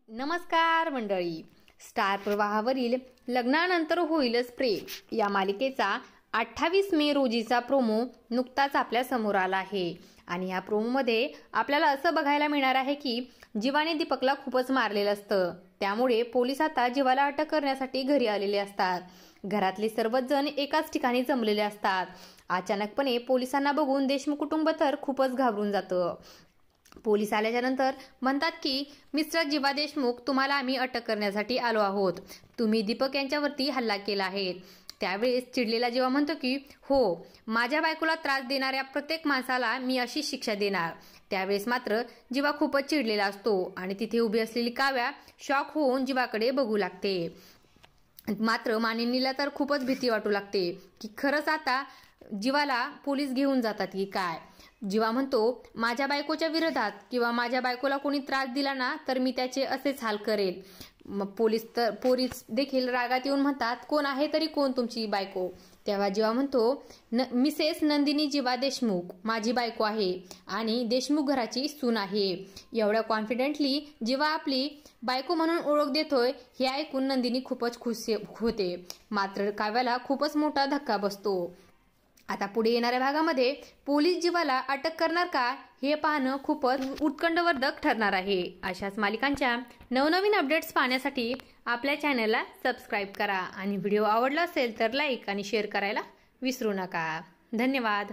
नमस्कार मंडळी. स्टार प्रवाहावरील लग्नानंतर होईलच प्रेम या मालिकेचा 28 मे रोजीचा प्रोमो नुकताच आपल्या समोर आला आहे आणि या प्रोमोमध्ये आपल्याला असं बघायला मिळणार आहे की जीवाने दीपकला खूपच मारलेलं असतं. त्यामुळे पोलीस आता जीवाला अटक करण्यासाठी घरी आलेले असतात. घरातले सर्वच जण एकाच ठिकाणी जमलेले असतात. अचानकपणे पोलिसांना बघून देशमुख कुटुंब तर खूपच घाबरून जातं. पोलीस आल्याच्या नंतर म्हणतात की मिस्टर जीवा देशमुख, तुम्हाला आम्ही अटक करण्यासाठी आलो आहोत. तुम्ही दीपक यांच्यावरती हल्ला केला आहे. त्यावेळेस चिडलेला जीवा म्हणतो की हो, माझ्या बायकोला त्रास देणाऱ्या प्रत्येक माणसाला मी अशी शिक्षा देणार. त्यावेळेस मात्र जीवा खूपच चिडलेला असतो आणि तिथे उभी असलेली काव्या शॉक होऊन जीवाकडे बघू लागते. मात्र मानिनीला तर खूपच भीती वाटू लागते की खरंच आता जीवाला पोलीस घेऊन जातात की काय. जीवा म्हणतो, माझ्या बायकोच्या विरोधात किंवा माझ्या बायकोला कोणी त्रास दिला ना तर मी त्याचे असेच हाल करेल. मग पोलीस देखील रागात येऊन म्हणतात, कोण आहे तरी कोण तुमची बायको. तेव्हा जीवा म्हणतो, मिसेस नंदिनी जीवा देशमुख माझी बायको आहे आणि देशमुख घराची सून आहे. एवढ्या कॉन्फिडेंटली जीवा आपली बायको म्हणून ओळख देतोय हे ऐकून नंदिनी खूपच खुश होते. मात्र काव्याला खूपच मोठा धक्का बसतो. आता पुढे येणाऱ्या भागामध्ये पोलीस जीवाला अटक करणार का हे पाहणं खूपच उत्कंठवर्धक ठरणार आहे. अशाच मालिकांच्या नवनवीन अपडेट्स पाहण्यासाठी आपल्या चॅनलला सबस्क्राईब करा आणि व्हिडिओ आवडला असेल तर लाईक आणि शेअर करायला विसरू नका. धन्यवाद.